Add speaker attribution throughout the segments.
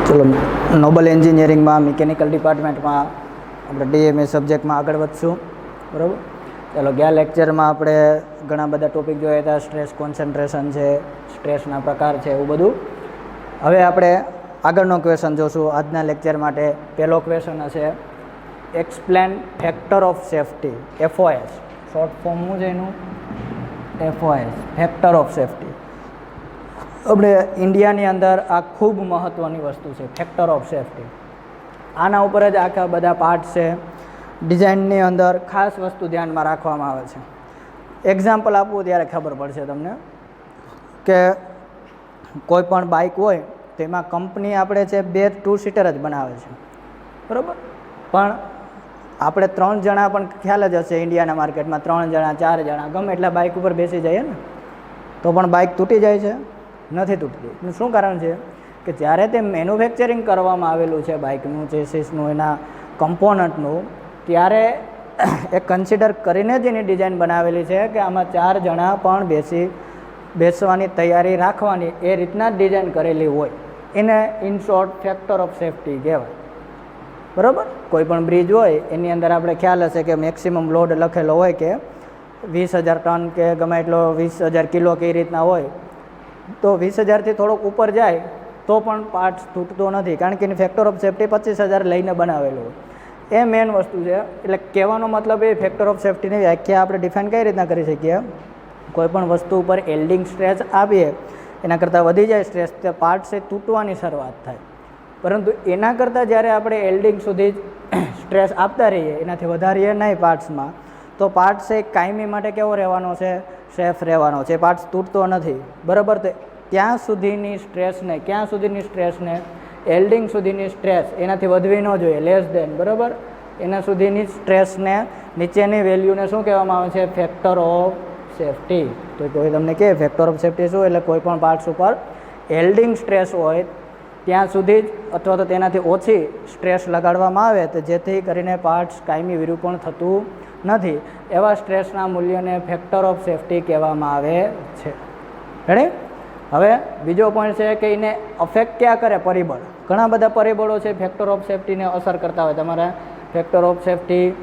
Speaker 1: ચલો, નોબલ એન્જિનિયરિંગમાં મિકેનિકલ ડિપાર્ટમેન્ટમાં આપણે ડીએમએ સબ્જેક્ટમાં આગળ વધશું. બરાબર. ચાલો, ગયા લેક્ચરમાં આપણે ઘણા બધા ટોપિક જોયા હતા. સ્ટ્રેસ કોન્સન્ટ્રેશન છે, સ્ટ્રેસના પ્રકાર છે, એવું બધું. હવે આપણે આગળનો ક્વેશ્ચન જોશું આજના લેક્ચર માટે. પહેલો ક્વેશ્ચન હશે explain factor of safety, FOS. Short form શું છે એનું? FOS, factor of safety. આપણે ઇન્ડિયાની અંદર આ ખૂબ મહત્ત્વની વસ્તુ છે, ફેક્ટર ઓફ સેફ્ટી. આના ઉપર જ આખા બધા પાર્ટ છે. ડિઝાઇનની અંદર ખાસ વસ્તુ ધ્યાનમાં રાખવામાં આવે છે. એક્ઝામ્પલ આપવું ત્યારે ખબર પડશે તમને કે કોઈ પણ બાઇક હોય તેમાં કંપની આપણે છે 2 2 સીટર જ બનાવે છે, બરાબર. પણ આપણે 3 જણા પણ ખ્યાલ જ હશે, ઇન્ડિયાના માર્કેટમાં 3 જણા 4 જણા ગમે એટલા બાઇક ઉપર બેસી જઈએ ને તો પણ બાઇક તૂટી જાય છે? નથી તૂટતી. શું કારણ છે? કે જ્યારે તે મેન્યુફેક્ચરિંગ કરવામાં આવેલું છે બાઇકનું, ચેસિસનું, એના કમ્પોનન્ટનું, ત્યારે એ કન્સિડર કરીને જ એની ડિઝાઇન બનાવેલી છે કે આમાં 4 જણા પણ બેસવાની તૈયારી રાખવાની, એ રીતના જ ડિઝાઇન કરેલી હોય. એને in short factor of safety કહેવાય, બરાબર. કોઈ પણ બ્રિજ હોય એની અંદર આપણે ખ્યાલ હશે કે મેક્સિમમ લોડ લખેલો હોય કે 20,000 ટન કે ગમે એટલો 20,000 કિલો કઈ રીતના હોય, તો 20,000થી થોડોક ઉપર જાય તો પણ પાર્ટ્સ તૂટતો નથી, કારણ કે એની ફેક્ટર ઓફ સેફ્ટી 25,000 લઈને બનાવેલું હોય. એ મેઇન વસ્તુ છે. એટલે કહેવાનો મતલબ એ ફેક્ટર ઓફ સેફ્ટીની વ્યાખ્યા આપણે ડિફાઇન કઈ રીતના કરી શકીએ? કોઈ પણ વસ્તુ ઉપર એલ્ડિંગ સ્ટ્રેસ આપીએ, એના કરતાં વધી જાય સ્ટ્રેસ, તે પાર્ટ્સ એ તૂટવાની શરૂઆત થાય. પરંતુ એના કરતાં જ્યારે આપણે એલ્ડિંગ સુધી સ્ટ્રેસ આપતા રહીએ, એનાથી વધારીએ નહીં પાર્ટ્સમાં, તો પાર્ટ્સ એ કાયમી માટે કેવો રહેવાનો છે? સેફ રહેવાનો છે. પાર્ટ્સ તૂટતો નથી, બરાબર. તો ક્યાં સુધીની સ્ટ્રેસને એલ્ડિંગ સુધીની સ્ટ્રેસ એનાથી વધવી ન જોઈએ, લેસ દેન, બરાબર. એના સુધીની સ્ટ્રેસને નીચેની વેલ્યુને શું કહેવામાં આવે છે? Factor of safety. તો કોઈ તમને કહે ફેક્ટર ઓફ સેફ્ટી શું, એટલે કોઈ પણ પાર્ટ્સ ઉપર એલ્ડિંગ સ્ટ્રેસ હોય ત્યાં સુધી જ અથવા તો તેનાથી ઓછી સ્ટ્રેસ લગાડવામાં આવે, તો જેથી કરીને પાર્ટ્સ કાયમી વિરૂપણ થતું નથી. એવા સ્ટ્રેસના મૂલ્યને ફેક્ટર ઓફ સેફ્ટી કહેવામાં આવે છે. રેડી? હવે બીજો પોઈન્ટ છે કે એને અફેક્ટ ક્યાં કરે? પરિબળ. ઘણા બધા પરિબળો છે ફેક્ટર ઓફ સેફ્ટીને અસર કરતા હોય. તમારે ફેક્ટર ઓફ સેફ્ટી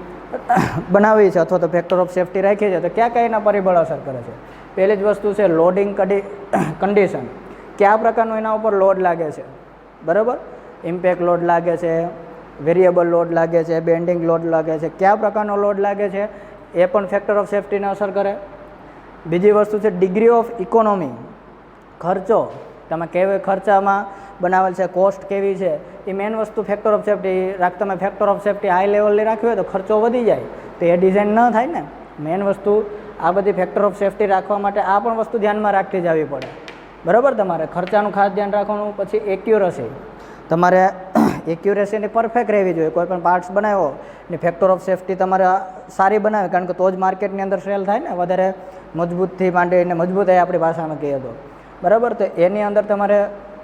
Speaker 1: બનાવી છે અથવા તો ફેક્ટર ઓફ સેફ્ટી રાખી છે, તો ક્યાં કયા એના પરિબળ અસર કરે છે? પહેલી જ વસ્તુ છે લોડિંગ કન્ડિશન. કયા પ્રકારનો એના ઉપર લોડ લાગે છે, બરાબર. ઇમ્પેક્ટ લોડ લાગે છે, વેરિયેબલ લોડ લાગે છે, બેન્ડિંગ લોડ લાગે છે, કયા પ્રકારનો લોડ લાગે છે એ પણ ફેક્ટર ઓફ સેફ્ટીને અસર કરે. બીજી વસ્તુ છે ડિગ્રી ઓફ ઇકોનોમી. ખર્ચો, તમે કેવી ખર્ચામાં બનાવેલ છે, કોસ્ટ કેવી છે, એ મેઇન વસ્તુ ફેક્ટર ઓફ સેફ્ટી. તમે ફેક્ટર ઓફ સેફ્ટી હાઈ લેવલની રાખવી હોય તો ખર્ચો વધી જાય, તો એ ડિઝાઇન ન થાય ને. મેઇન વસ્તુ આ બધી ફેક્ટર ઓફ સેફ્ટી રાખવા માટે આ પણ વસ્તુ ધ્યાનમાં રાખતી જવી પડે, બરાબર. તમારે ખર્ચાનું ખાસ ધ્યાન રાખવાનું. પછી એક્યુરસી, તમારે એક્યુરેસીની પરફેક્ટ રહેવી જોઈએ. કોઈ પણ પાર્ટ્સ બનાવ્યો ને ફેક્ટર ઓફ સેફ્ટી તમારે સારી બનાવે, કારણ કે તો જ માર્કેટની અંદર સેલ થાય ને. વધારે મજબૂતથી માંડીને મજબૂતાઈ આપણી ભાષામાં કહીએ તો, બરાબર. તો એની અંદર તમારે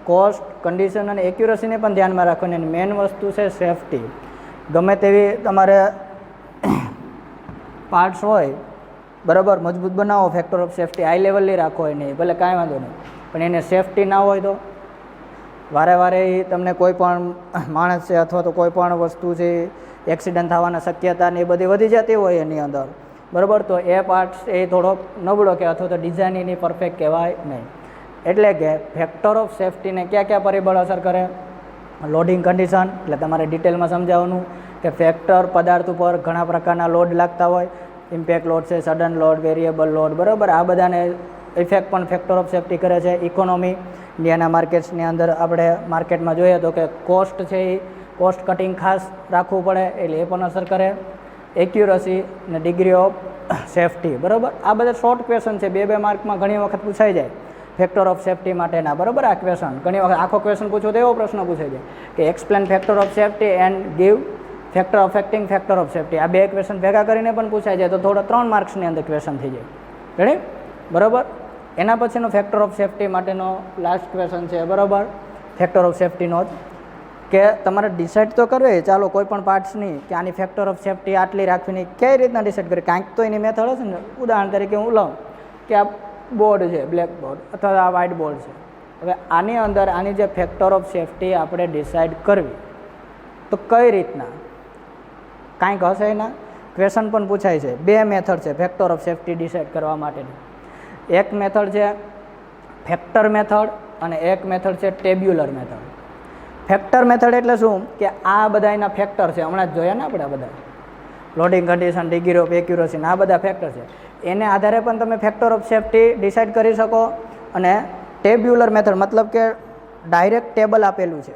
Speaker 1: કોસ્ટ, કન્ડિશન અને એક્યુરસીને પણ ધ્યાનમાં રાખવાની. અને મેઇન વસ્તુ છે સેફ્ટી. ગમે તેવી તમારે પાર્ટ્સ હોય, બરાબર, મજબૂત બનાવો, ફેક્ટર ઓફ સેફ્ટી હાઈ લેવલની રાખો હોય નહીં, ભલે કાંઈ વાંધો નહીં, પણ એને સેફ્ટી ના હોય તો વારે વારે તમને કોઈ પણ માણસ છે અથવા તો કોઈ પણ વસ્તુ છે એક્સિડન્ટ થવાના શક્યતા ને એ બધી વધી જતી હોય એની અંદર, બરાબર. તો એ પાર્ટ્સ એ થોડોક નબળો કે અથવા તો ડિઝાઇન એની પરફેક્ટ કહેવાય નહીં. એટલે કે ફેક્ટર ઓફ સેફ્ટીને કયા કયા પરિબળ અસર કરે? લોડિંગ કન્ડિશન, એટલે તમારે ડિટેલમાં સમજાવવાનું કે ફેક્ટર પદાર્થ ઉપર ઘણા પ્રકારના લોડ લાગતા હોય. ઇમ્પેક્ટ લોડ છે, સડન લોડ, વેરિયેબલ લોડ, બરાબર. આ બધાને ઇફેક્ટ પણ ફેક્ટર ઓફ સેફ્ટી કરે છે. ઇકોનોમી, ઇન્ડિયાના માર્કેટ્સની અંદર આપણે માર્કેટમાં જોઈએ તો કે કોસ્ટ છે, એ કોસ્ટ કટિંગ ખાસ રાખવું પડે, એટલે એ પણ અસર કરે. એક્યુરસી અને ડિગ્રી ઓફ સેફ્ટી, બરાબર. આ બધા શોર્ટ ક્વેશ્ચન છે, 2 માર્કમાં ઘણી વખત પૂછાઈ જાય ફેક્ટર ઓફ સેફ્ટી માટેના, બરાબર. આ ક્વેશ્ચન ઘણી વખત આખો ક્વેશ્ચન પૂછો તો એવો પ્રશ્ન પૂછાઈ જાય કે explain factor of safety and give factor affecting factor of safety. આ 2 ક્વેશ્ચન ભેગા કરીને પણ પૂછાઈ જાય તો થોડા 3 માર્ક્સની અંદર ક્વેશ્ચન થઈ જાય. રેડી? બરાબર. એના પછીનો ફેક્ટર ઓફ સેફ્ટી માટેનો લાસ્ટ ક્વેશ્ચન છે, બરાબર, ફેક્ટર ઓફ સેફ્ટીનો જ, કે તમારે ડિસાઇડ તો કરવી, ચાલો કોઈ પણ પાર્ટ્સની કે આની ફેક્ટર ઓફ સેફ્ટી આટલી રાખવીની, કઈ રીતના ડિસાઇડ કરી? કાંઈક તો એની મેથડ હશે ને. ઉદાહરણ તરીકે હું લઉં કે આ બોર્ડ છે, બ્લેક બોર્ડ અથવા આ વ્હાઇટ બોર્ડ છે, હવે આની અંદર આની જે ફેક્ટર ઓફ સેફટી આપણે ડિસાઇડ કરવી તો કઈ રીતના, કાંઈક હશે એના ક્વેશ્ચન પણ પૂછાય છે. 2 મેથડ છે ફેક્ટર ઓફ સેફટી ડિસાઇડ કરવા માટેની. એક મેથડ છે ફેક્ટર મેથડ અને એક મેથડ છે ટેબ્યુલર મેથડ. ફેક્ટર મેથડ એટલે શું કે આ બધા એના ફેક્ટર છે, હમણાં જ જોયા ને આપણે આ બધા loading condition, degree of accuracy, આ બધા ફેક્ટર છે. એને આધારે પણ તમે ફેક્ટર ઓફ સેફટી ડિસાઇડ કરી શકો. અને ટેબ્યુલર મેથડ મતલબ કે ડાયરેક્ટ ટેબલ આપેલું છે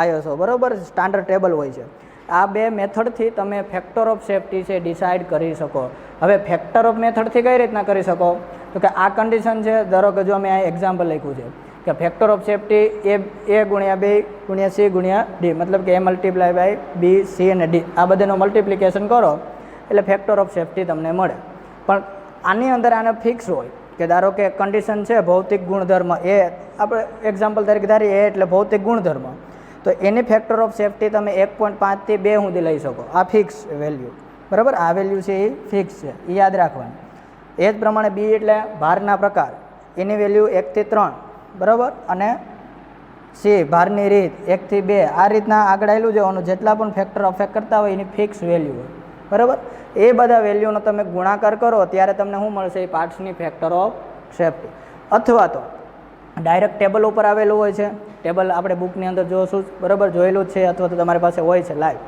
Speaker 1: ISO, બરાબર, સ્ટાન્ડર્ડ ટેબલ હોય છે. આ 2 મેથડથી તમે ફેક્ટર ઓફ સેફટી છે ડિસાઇડ કરી શકો. હવે ફેક્ટર ઓફ મેથડથી કઈ રીતના કરી શકો તો કે આ કન્ડિશન છે, ધારો કે જો અમે આ એક્ઝામ્પલ લખ્યું છે કે ફેક્ટર ઓફ સેફટી A ગુણ્યા B ગુણ્યા C ગુણ્યા D, મતલબ કે A multiply by B, C અને D, આ બધાનું મલ્ટિપ્લિકેશન કરો એટલે ફેક્ટર ઓફ સેફટી તમને મળે. પણ આની અંદર આને ફિક્સ હોય કે ધારો કે કન્ડિશન છે ભૌતિક ગુણધર્મ A, આપણે એક્ઝામ્પલ તરીકે ધારીએ A એટલે ભૌતિક ગુણધર્મ, તો એની ફેક્ટર ઓફ સેફટી તમે 1.5 થી 2 સુધી લઈ શકો. આ ફિક્સ વેલ્યુ, બરાબર, આ વેલ્યુ છે એ ફિક્સ છે, એ યાદ રાખવાનું. એ જ પ્રમાણે B એટલે ભારના પ્રકાર, એની વેલ્યુ 1 થી 3, બરાબર, અને C ભારની રીત 1 થી 2, આ રીતના આગળ આવેલું જવાનું. જેટલા પણ ફેક્ટર અફેક્ટ કરતા હોય એની ફિક્સ વેલ્યુ હોય, બરાબર. એ બધા વેલ્યુનો તમે ગુણાકાર કરો ત્યારે તમને શું મળશે, એ પાર્ટ્સની ફેક્ટર ઓફ સેફટી. અથવા તો ડાયરેક્ટ ટેબલ ઉપર આવેલું હોય છે, ટેબલ આપણે બુકની અંદર જોશું, બરાબર, જોયેલું જ છે, અથવા તો તમારી પાસે હોય છે લાઈવ,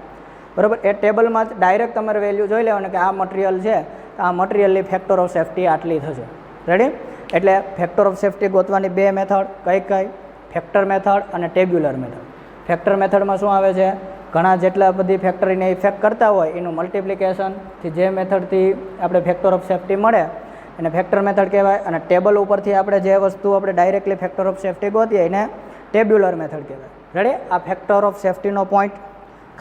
Speaker 1: બરાબર. એ ટેબલમાં જ ડાયરેક્ટ તમારે વેલ્યુ જોઈ લેવાનું કે આ મટીરિયલ છે, આ મટીરિયલની ફેક્ટર ઓફ સેફટી આટલી થશે. રેડી? એટલે ફેક્ટર ઓફ સેફટી ગોતવાની 2 મેથડ, કઈ ફેક્ટર મેથડ અને ટેબ્યુલર મેથડ. ફેક્ટર મેથડમાં શું આવે છે, ઘણા જેટલા બધી ફેક્ટરીને ઇફેક્ટ કરતા હોય એનું મલ્ટિપ્લિકેશનથી જે મેથડથી આપણે ફેક્ટર ઓફ સેફટી મળે એને ફેક્ટર મેથડ કહેવાય. અને ટેબલ ઉપરથી આપણે જે વસ્તુ આપણે ડાયરેક્ટલી ફેક્ટર ઓફ સેફટી ગોતીએ એને ટેબ્યુલર મેથડ કહેવાય. રેડી? આ ફેક્ટર ઓફ સેફટીનો પોઈન્ટ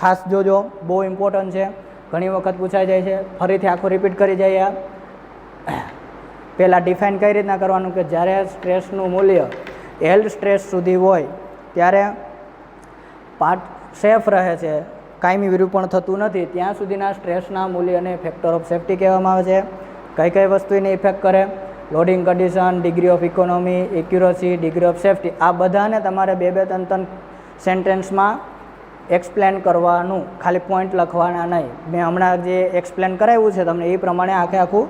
Speaker 1: ખાસ જોજો, બહુ ઇમ્પોર્ટન્ટ છે, ઘણી વખત પૂછાઈ જાય છે. ફરીથી આખું રિપીટ કરી જઈએ. પહેલાં ડિફાઇન કઈ રીતના કરવાનું કે જ્યારે સ્ટ્રેસનું મૂલ્ય યીલ્ડ સ્ટ્રેસ સુધી હોય ત્યારે પાર્ટ સેફ રહે છે, કાયમી વિરૂપણ થતું નથી, ત્યાં સુધીના સ્ટ્રેસના મૂલ્યને ફેક્ટર ઓફ સેફટી કહેવામાં આવે છે. કઈ વસ્તુ એને ઇફેક્ટ કરે, loading condition, degree of economy, accuracy, degree of safety, આ બધાને તમારે 2-3 સેન્ટેન્સમાં એક્સપ્લેન કરવાનું, ખાલી પોઈન્ટ લખવાના નહીં. મેં હમણાં જે એક્સપ્લેન કરાવ્યું છે તમને એ પ્રમાણે આખું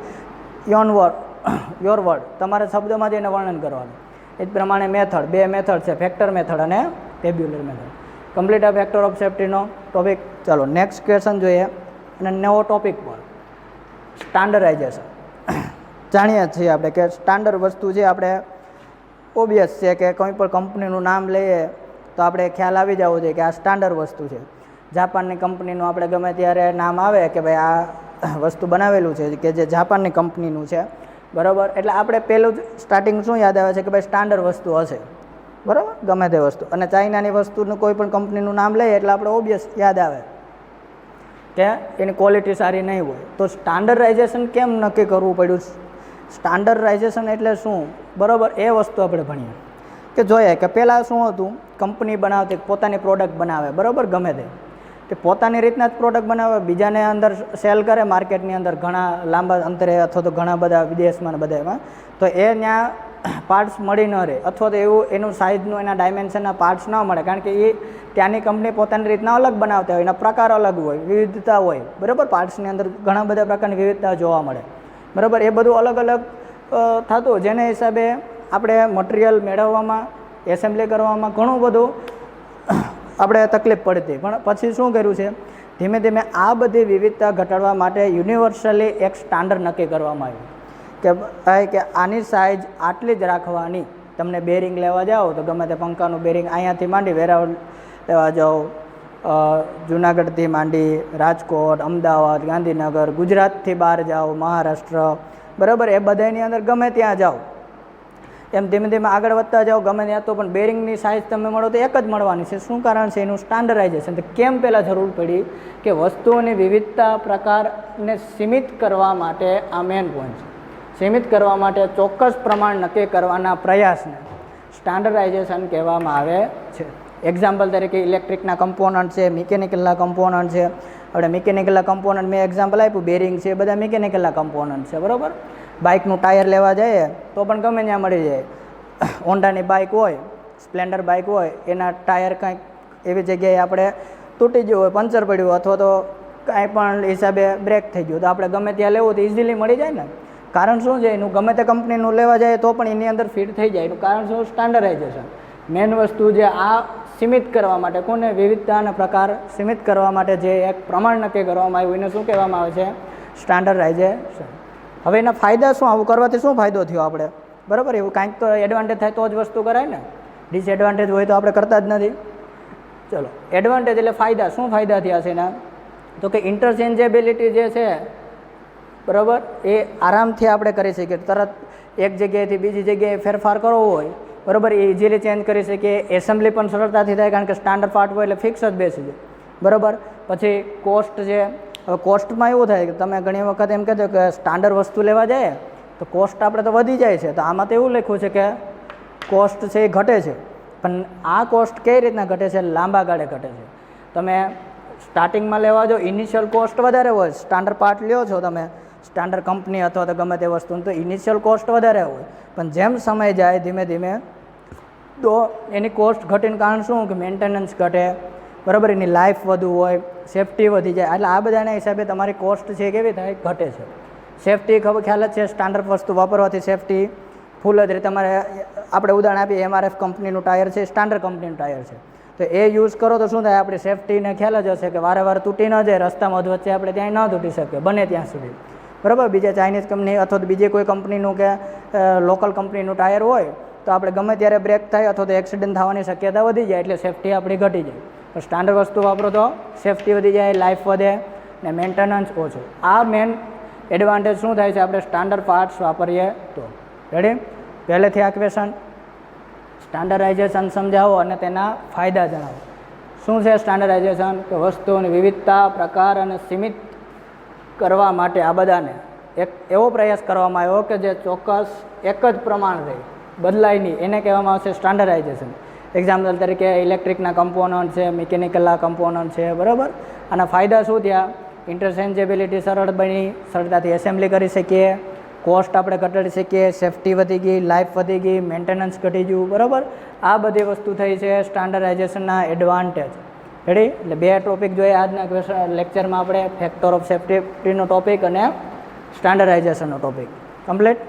Speaker 1: યોર વર્ડ તમારા શબ્દોમાં જઈને વર્ણન કરવાનું. એ જ પ્રમાણે મેથડ, 2 મેથડ છે, ફેક્ટર મેથડ અને ટેબ્યુલર મેથડ. કમ્પ્લીટ આ ફેક્ટર ઓફ સેફટીનો ટોપિક. ચાલો નેક્સ્ટ ક્વેશ્ચન જોઈએ અને નવો ટોપિક પર સ્ટાન્ડર્ડાઇઝેશન. જાણીએ છીએ આપણે કે સ્ટાન્ડર્ડ વસ્તુ છે, આપણે ઓબ્વિયસ છે કે કોઈ પણ કંપનીનું નામ લઈએ તો આપણે ખ્યાલ આવી જવો જોઈએ કે આ સ્ટાન્ડર્ડ વસ્તુ છે. જાપાનની કંપનીનું આપણે ગમે ત્યારે નામ આવે કે ભાઈ આ વસ્તુ બનાવેલું છે કે જે જાપાનની કંપનીનું છે, બરાબર, એટલે આપણે પહેલું જ સ્ટાર્ટિંગ શું યાદ આવે છે કે ભાઈ સ્ટાન્ડર્ડ વસ્તુ હશે, બરાબર, ગમે તે વસ્તુ. અને ચાઇનાની વસ્તુનું કોઈ પણ કંપનીનું નામ લઈએ એટલે આપણે ઓબ્વિયસ યાદ આવે કે એની ક્વોલિટી સારી નહીં હોય. તો સ્ટાન્ડર્ડાઇઝેશન કેમ નક્કી કરવું પડ્યું? સ્ટાન્ડર્ડાઇઝેશન એટલે શું, બરાબર, એ વસ્તુ આપણે ભણીએ કે જોઈએ કે પહેલાં શું હતું, કંપની બનાવતી પોતાની પ્રોડક્ટ બનાવે, બરાબર, ગમે તે પોતાની રીતના જ પ્રોડક્ટ બનાવે, બીજાને અંદર સેલ કરે માર્કેટની અંદર ઘણા લાંબા અંતરે અથવા તો ઘણા બધા વિદેશમાં ને બધામાં, તો એ ત્યાં પાર્ટ્સ મળી ન રહે અથવા તો એવું એનું સાઇઝનું એના ડાયમેન્શનના પાર્ટ્સ ન મળે, કારણ કે એ ત્યાંની કંપની પોતાની રીતના અલગ બનાવતા હોય, એના પ્રકાર અલગ હોય, વિવિધતા હોય, બરાબર. પાર્ટ્સની અંદર ઘણા બધા પ્રકારની વિવિધતા જોવા મળે, બરાબર. એ બધું અલગ અલગ થતું, જેને હિસાબે આપણે મટીરિયલ મેળવવામાં, એસેમ્બલી કરવામાં ઘણું બધું આપણે તકલીફ પડતી. પણ પછી શું કર્યું છે, ધીમે ધીમે આ બધી વિવિધતા ઘટાડવા માટે યુનિવર્સલી એક સ્ટાન્ડર્ડ નક્કી કરવામાં આવ્યું કે આની સાઇઝ આટલી જ રાખવાની. તમને બેરિંગ લેવા જાઓ તો ગમે તે પંખાનું બેરિંગ અહીંયાથી માંડી વેરાવળ લેવા જાઓ, જુનાગઢથી માંડી રાજકોટ, અમદાવાદ, ગાંધીનગર, ગુજરાતથી બહાર જાઓ, મહારાષ્ટ્ર, બરાબર, એ બધાની અંદર ગમે ત્યાં જાઓ, એમ ધીમે ધીમે આગળ વધતા જાઓ, ગમે ત્યાં તો પણ બેરિંગની સાઇઝ તમે મળો તો એક જ મળવાની છે. શું કારણ છે? એનું સ્ટાન્ડર્ડાઇઝેશન. તો કેમ પહેલાં જરૂર પડી કે વસ્તુઓની વિવિધતા પ્રકારને સીમિત કરવા માટે આ મેન પોઈન્ટ છે. સીમિત કરવા માટે ચોક્કસ પ્રમાણ નક્કી કરવાના પ્રયાસને સ્ટાન્ડર્ડાઇઝેશન કહેવામાં આવે છે. એક્ઝામ્પલ તરીકે ઇલેક્ટ્રિકના કમ્પોનન્ટ છે, મિકેનિકલના કમ્પોનન્ટ છે. આપણે મિકેનિકલના કમ્પોનન્ટ મેં એક્ઝામ્પલ આપ્યું, બેરિંગ છે, બધા મિકેનિકલના કમ્પોનન્ટ છે, બરાબર. બાઇકનું ટાયર લેવા જઈએ તો પણ ગમે ત્યાં મળી જાય, હોન્ડાની બાઇક હોય, સ્પ્લેન્ડર બાઇક હોય, એના ટાયર કાંઈક એવી જગ્યાએ આપણે તૂટી ગયું હોય, પંચર પડ્યું હોય, અથવા તો કાંઈ પણ હિસાબે બ્રેક થઈ ગયું, તો આપણે ગમે ત્યાં લેવું તો ઇઝીલી મળી જાય ને. કારણ શું છે એનું? ગમે તે કંપનીનું લેવા જાય તો પણ એની અંદર ફિટ થઈ જાય. એનું કારણ શું? સ્ટાન્ડર્ડાઇઝેશન. મેઇન વસ્તુ જે આ સીમિત કરવા માટે, કોને? વિવિધતા અને પ્રકાર સીમિત કરવા માટે જે એક પ્રમાણ નક્કી કરવામાં આવ્યું એને શું કહેવામાં આવે છે? સ્ટાન્ડર્ડાઇઝેશન. હવે એના ફાયદા શું? આવું કરવાથી શું ફાયદો થયો આપણે? બરાબર, એવું કાંઈક તો એડવાન્ટેજ થાય તો જ વસ્તુ કરાય ને. ડિસએડવાન્ટેજ હોય તો આપણે કરતા જ નથી. ચલો, એડવાન્ટેજ એટલે ફાયદા. શું ફાયદા થયા છે એના? તો કે ઇન્ટરચેન્જેબિલિટી જે છે, બરાબર, એ આરામથી આપણે કરી શકીએ. તરત એક જગ્યાએથી બીજી જગ્યાએ ફેરફાર કરવો હોય, બરાબર, એ ઇઝીલી ચેન્જ કરી શકીએ. એસેમ્બલી પણ સરળતાથી થાય, કારણ કે સ્ટાન્ડર્ડ પાર્ટ હોય એટલે ફિક્સ જ બેસી જાય, બરાબર. પછી કોસ્ટ છે. હવે કોસ્ટમાં એવું થાય કે તમે ઘણી વખત એમ કહેતો કે સ્ટાન્ડર્ડ વસ્તુ લેવા જાય તો કોસ્ટ આપણે તો વધી જાય છે. તો આમાં તો એવું લખ્યું છે કે કોસ્ટ છે એ ઘટે છે. પણ આ કોસ્ટ કઈ રીતના ઘટે છે? લાંબા ગાળે ઘટે છે. તમે સ્ટાર્ટિંગમાં લેવા જો ઇનિશિયલ કોસ્ટ વધારે હોય, સ્ટાન્ડર્ડ પાર્ટ લ્યો છો તમે સ્ટાન્ડર્ડ કંપની અથવા તો ગમે તે વસ્તુનું, તો ઇનિશિયલ કોસ્ટ વધારે હોય. પણ જેમ સમય જાય ધીમે ધીમે તો એની કોસ્ટ ઘટીને કારણ શું? કે મેન્ટેનન્સ ઘટે, બરાબર, એની લાઈફ વધુ હોય, સેફ્ટી વધી જાય. એટલે આ બધાના હિસાબે તમારી કોસ્ટ છે કેવી થાય? ઘટે છે. સેફ્ટી ખ્યાલ જ છે, સ્ટાન્ડર્ડ વસ્તુ વાપરવાથી સેફ્ટી ફૂલ જ રીતે. તમારે આપણે ઉદાહરણ આપીએ, MRF કંપનીનું ટાયર છે, સ્ટાન્ડર્ડ કંપનીનું ટાયર છે, તો એ યુઝ કરો તો શું થાય? આપણી સેફ્ટીને ખ્યાલ જ હશે કે વારે વારે તૂટી ન જાય, રસ્તામાં વચ્ચે આપણે ત્યાં ન તૂટી શકીએ બને ત્યાં સુધી, બરાબર. બીજા ચાઇનીઝ કંપની અથવા તો બીજી કોઈ કંપનીનું કે લોકલ કંપનીનું ટાયર હોય તો આપણે ગમે ત્યારે બ્રેક થાય અથવા તો એક્સિડન્ટ થવાની શક્યતા વધી જાય, એટલે સેફ્ટી આપણી ઘટી જાય. પણ સ્ટાન્ડર્ડ વસ્તુ વાપરો તો સેફ્ટી વધી જાય, લાઈફ વધે ને મેન્ટેનન્સ ઓછું. આ મેન એડવાન્ટેજ શું થાય છે? આપણે સ્ટાન્ડર્ડ પાર્ટ્સ વાપરીએ તો. રેડી? પહેલેથી આ ક્વેશ્ચન સ્ટાન્ડર્ડાઇઝેશન સમજાવો અને તેના ફાયદા જણાવો. શું છે સ્ટાન્ડર્ડાઇઝેશન? કે વસ્તુઓની વિવિધતા, પ્રકાર અને સીમિત કરવા માટે આ બધાને એક એવો પ્રયાસ કરવામાં આવ્યો કે જે ચોક્કસ એક જ પ્રમાણ રહે, બદલાય નહીં, એને કહેવામાં આવશે સ્ટાન્ડર્ડાઇઝેશન. એક્ઝામ્પલ તરીકે ઇલેક્ટ્રિકના કમ્પોનન્ટ છે, મિકેનિકલના કમ્પોનન્ટ છે, બરાબર. આના ફાયદા શું થયા? ઇન્ટરચેન્જેબિલિટી સરળ બની, સરળતાથી એસેમ્બલી કરી શકીએ, કોસ્ટ આપણે ઘટાડી શકીએ, સેફ્ટી વધી ગઈ, લાઈફ વધી ગઈ, મેન્ટેનન્સ ઘટી ગયું, બરાબર. આ બધી વસ્તુ થઈ છે સ્ટાન્ડર્ડાઇઝેશનના એડવાન્ટેજ. રેડી? એટલે બે ટોપિક જોઈએ આજના લેક્ચરમાં આપણે: ફેક્ટર ઓફ સેફ્ટીનો ટોપિક અને સ્ટાન્ડર્ડાઇઝેશનનો ટોપિક. કમ્પ્લીટ.